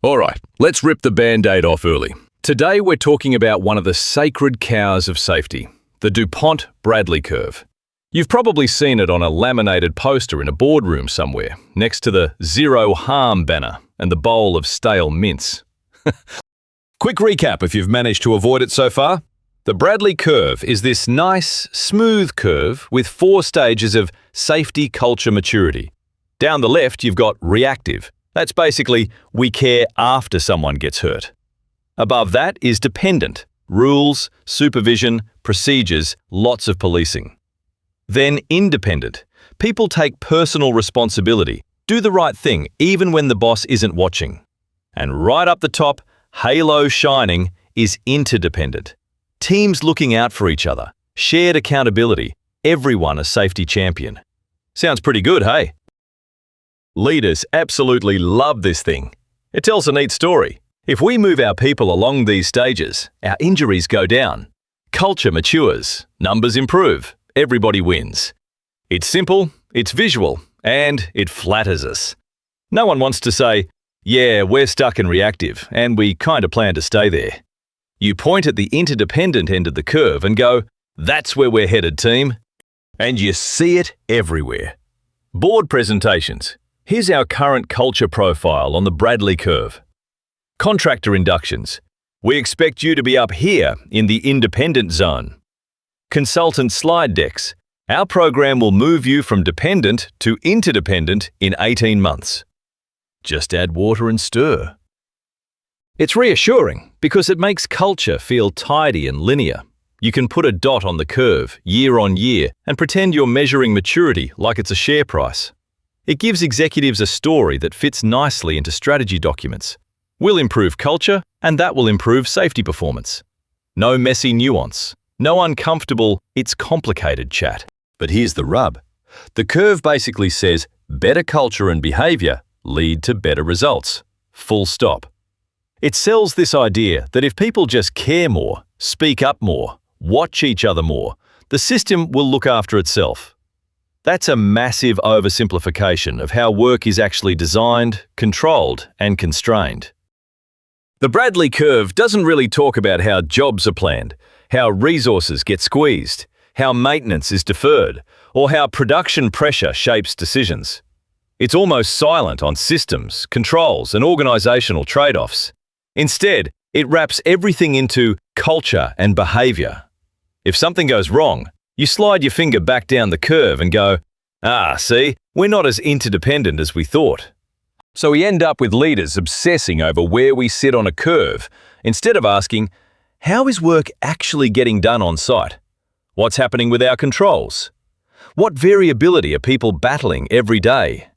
Alright, let's rip the band-aid off early. Today we're talking about one of the sacred cows of safety, the DuPont Bradley Curve. You've probably seen it on a laminated poster in a boardroom somewhere, next to the Zero Harm banner and the bowl of stale mints. Quick recap if you've managed to avoid it so far. The Bradley Curve is this nice, smooth curve with 4 stages of safety culture maturity. Down the left you've got reactive. That's basically, we care after someone gets hurt. Above that is dependent. Rules, supervision, procedures, lots of policing. Then independent. People take personal responsibility, do the right thing even when the boss isn't watching. And right up the top, halo shining, is interdependent. Teams looking out for each other, shared accountability, everyone a safety champion. Sounds pretty good, hey? Leaders absolutely love this thing. It tells a neat story. If we move our people along these stages, our injuries go down. Culture matures, numbers improve, everybody wins. It's simple, it's visual, and it flatters us. No one wants to say, yeah, we're stuck in reactive, and we kind of plan to stay there. You point at the interdependent end of the curve and go, that's where we're headed, team. And you see it everywhere. Board presentations. Here's our current culture profile on the Bradley Curve. Contractor inductions. We expect you to be up here in the independent zone. Consultant slide decks. Our program will move you from dependent to interdependent in 18 months. Just add water and stir. It's reassuring because it makes culture feel tidy and linear. You can put a dot on the curve year on year and pretend you're measuring maturity like it's a share price. It gives executives a story that fits nicely into strategy documents. We'll improve culture, and that will improve safety performance. No messy nuance, no uncomfortable, it's complicated chat. But here's the rub. The curve basically says better culture and behaviour lead to better results. Full stop. It sells this idea that if people just care more, speak up more, watch each other more, the system will look after itself. That's a massive oversimplification of how work is actually designed, controlled, and constrained. The Bradley Curve doesn't really talk about how jobs are planned, how resources get squeezed, how maintenance is deferred, or how production pressure shapes decisions. It's almost silent on systems, controls, and organisational trade-offs. Instead, it wraps everything into culture and behaviour. If something goes wrong, you slide your finger back down the curve and go, see, we're not as interdependent as we thought. So we end up with leaders obsessing over where we sit on a curve, instead of asking, how is work actually getting done on site? What's happening with our controls? What variability are people battling every day?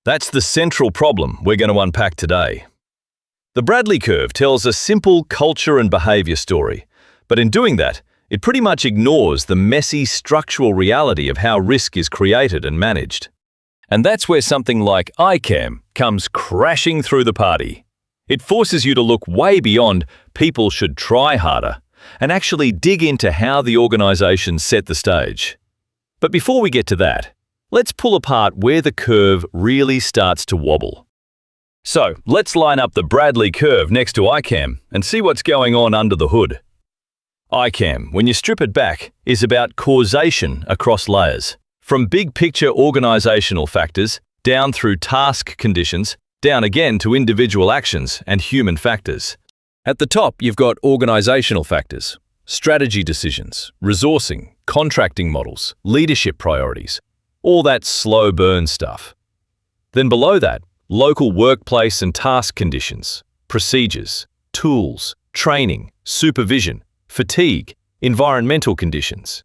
That's the central problem we're going to unpack today. The Bradley Curve tells a simple culture and behaviour story, but in doing that, it pretty much ignores the messy structural reality of how risk is created and managed. And that's where something like ICAM comes crashing through the party. It forces you to look way beyond people should try harder and actually dig into how the organisation set the stage. But before we get to that, let's pull apart where the curve really starts to wobble. So let's line up the Bradley Curve next to ICAM and see what's going on under the hood. ICAM, when you strip it back, is about causation across layers, from big-picture organisational factors, down through task conditions, down again to individual actions and human factors. At the top, you've got organisational factors, strategy decisions, resourcing, contracting models, leadership priorities, all that slow burn stuff. Then below that, local workplace and task conditions, procedures, tools, training, supervision, fatigue, environmental conditions.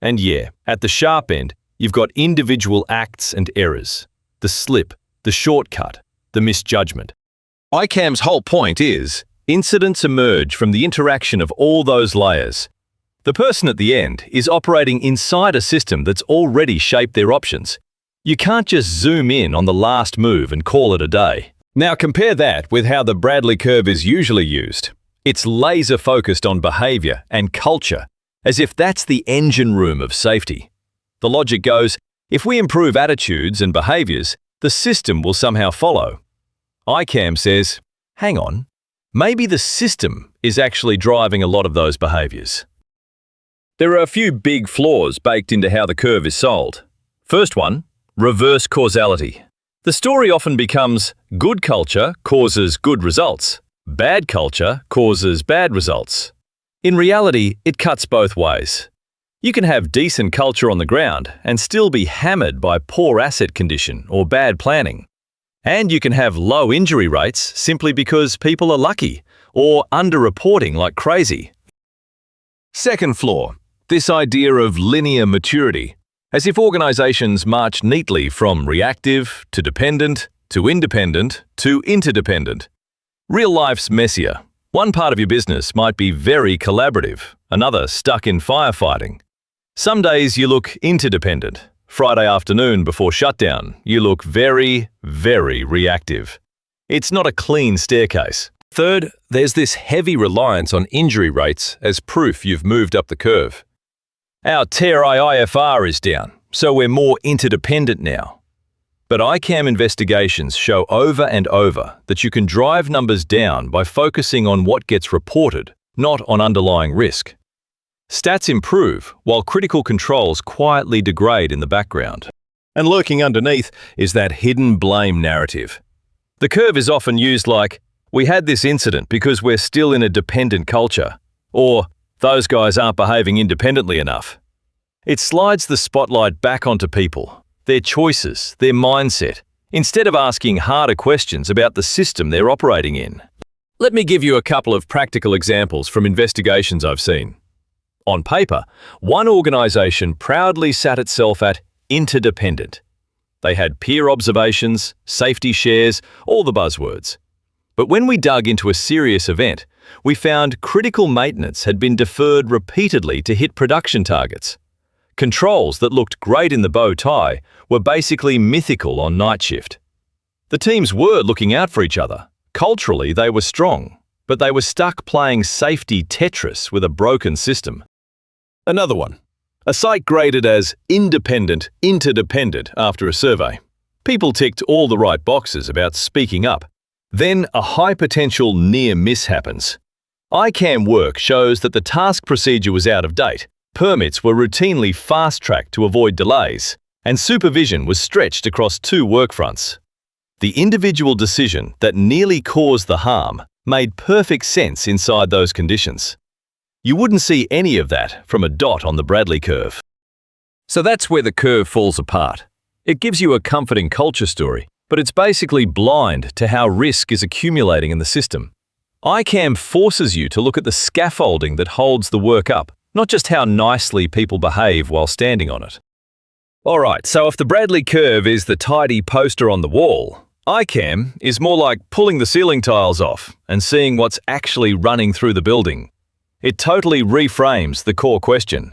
And yeah, at the sharp end, you've got individual acts and errors, the slip, the shortcut, the misjudgment. ICAM's whole point is, incidents emerge from the interaction of all those layers. The person at the end is operating inside a system that's already shaped their options. You can't just zoom in on the last move and call it a day. Now compare that with how the Bradley Curve is usually used. It's laser-focused on behaviour and culture, as if that's the engine room of safety. The logic goes, if we improve attitudes and behaviours, the system will somehow follow. ICAM says, hang on, maybe the system is actually driving a lot of those behaviours. There are a few big flaws baked into how the curve is sold. First one, reverse causality. The story often becomes good culture causes good results, bad culture causes bad results. In reality, it cuts both ways. You can have decent culture on the ground and still be hammered by poor asset condition or bad planning. And you can have low injury rates simply because people are lucky or underreporting like crazy. Second flaw, this idea of linear maturity, as if organisations march neatly from reactive to dependent to independent to interdependent. Real life's messier. One part of your business might be very collaborative, another stuck in firefighting. Some days you look interdependent. Friday afternoon before shutdown, you look very, very reactive. It's not a clean staircase. Third, there's this heavy reliance on injury rates as proof you've moved up the curve. Our TIFR is down, so we're more interdependent now. But ICAM investigations show over and over that you can drive numbers down by focusing on what gets reported, not on underlying risk. Stats improve while critical controls quietly degrade in the background. And lurking underneath is that hidden blame narrative. The curve is often used like, we had this incident because we're still in a dependent culture, or those guys aren't behaving independently enough. It slides the spotlight back onto people, their choices, their mindset, instead of asking harder questions about the system they're operating in. Let me give you a couple of practical examples from investigations I've seen. On paper, one organisation proudly sat itself at interdependent. They had peer observations, safety shares, all the buzzwords. But when we dug into a serious event, we found critical maintenance had been deferred repeatedly to hit production targets. Controls that looked great in the bow tie were basically mythical on night shift. The teams were looking out for each other. Culturally, they were strong, but they were stuck playing safety Tetris with a broken system. Another one. A site graded as independent, interdependent after a survey. People ticked all the right boxes about speaking up. Then a high-potential near miss happens. ICAM work shows that the task procedure was out of date, permits were routinely fast-tracked to avoid delays, and supervision was stretched across 2 work fronts. The individual decision that nearly caused the harm made perfect sense inside those conditions. You wouldn't see any of that from a dot on the Bradley curve. So that's where the curve falls apart. It gives you a comforting culture story, but it's basically blind to how risk is accumulating in the system. ICAM forces you to look at the scaffolding that holds the work up, not just how nicely people behave while standing on it. Alright, so if the Bradley curve is the tidy poster on the wall, ICAM is more like pulling the ceiling tiles off and seeing what's actually running through the building. It totally reframes the core question.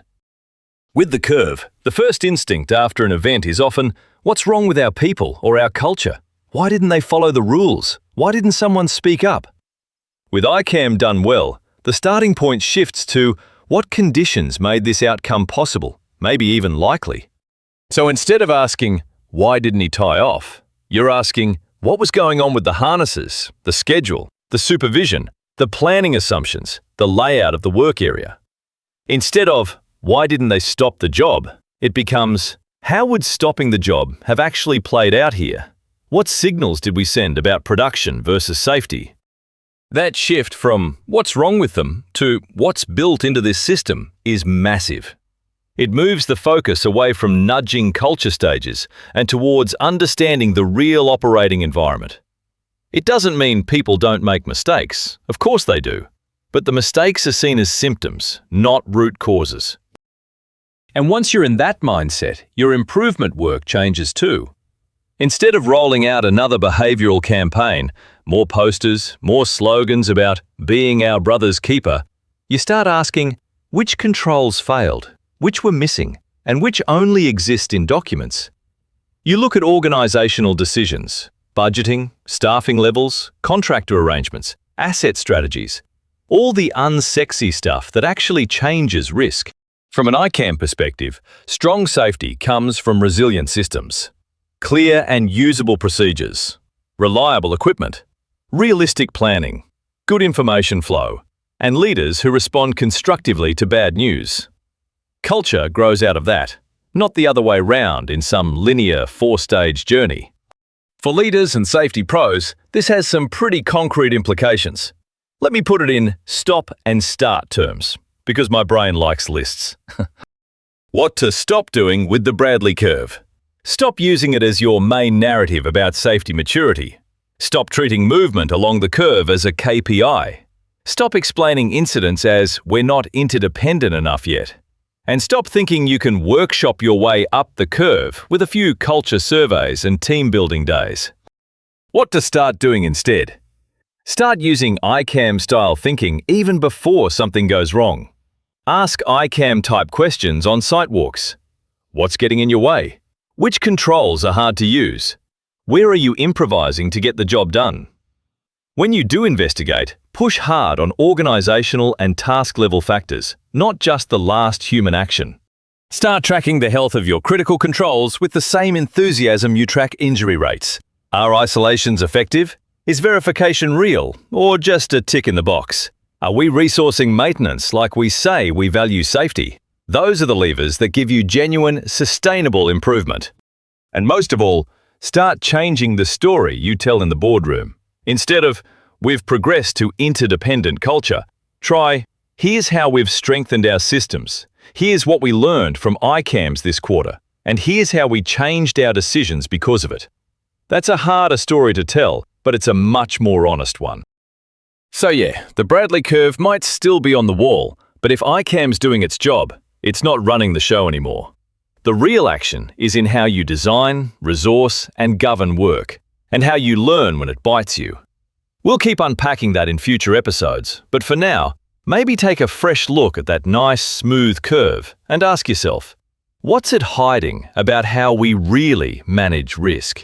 With the curve, the first instinct after an event is often, what's wrong with our people or our culture? Why didn't they follow the rules? Why didn't someone speak up? With ICAM done well, the starting point shifts to, what conditions made this outcome possible, maybe even likely? So instead of asking, why didn't he tie off? You're asking, what was going on with the harnesses, the schedule, the supervision, the planning assumptions, the layout of the work area? Instead of, why didn't they stop the job? It becomes, how would stopping the job have actually played out here? What signals did we send about production versus safety? That shift from what's wrong with them to what's built into this system is massive. It moves the focus away from nudging culture stages and towards understanding the real operating environment. It doesn't mean people don't make mistakes. Of course they do. But the mistakes are seen as symptoms, not root causes. And once you're in that mindset, your improvement work changes too. Instead of rolling out another behavioural campaign, more posters, more slogans about being our brother's keeper, you start asking, which controls failed, which were missing, and which only exist in documents? You look at organisational decisions, budgeting, staffing levels, contractor arrangements, asset strategies, all the unsexy stuff that actually changes risk. From an ICAM perspective, strong safety comes from resilient systems, clear and usable procedures, reliable equipment, realistic planning, good information flow, and leaders who respond constructively to bad news. Culture grows out of that, not the other way round in some linear four-stage journey. For leaders and safety pros, this has some pretty concrete implications. Let me put it in stop and start terms, because my brain likes lists. What to stop doing with the Bradley Curve. Stop using it as your main narrative about safety maturity. Stop treating movement along the curve as a KPI. Stop explaining incidents as we're not interdependent enough yet. And stop thinking you can workshop your way up the curve with a few culture surveys and team-building days. What to start doing instead? Start using ICAM-style thinking even before something goes wrong. Ask ICAM-type questions on site walks. What's getting in your way? Which controls are hard to use? Where are you improvising to get the job done? When you do investigate, push hard on organisational and task-level factors, not just the last human action. Start tracking the health of your critical controls with the same enthusiasm you track injury rates. Are isolations effective? Is verification real, or just a tick in the box? Are we resourcing maintenance like we say we value safety? Those are the levers that give you genuine, sustainable improvement. And most of all, start changing the story you tell in the boardroom. Instead of, we've progressed to interdependent culture, try, here's how we've strengthened our systems. Here's what we learned from ICAMs this quarter. And here's how we changed our decisions because of it. That's a harder story to tell, but it's a much more honest one. So yeah, the Bradley Curve might still be on the wall, but if ICAM's doing its job, it's not running the show anymore. The real action is in how you design, resource, and govern work, and how you learn when it bites you. We'll keep unpacking that in future episodes, but for now, maybe take a fresh look at that nice, smooth curve and ask yourself, what's it hiding about how we really manage risk?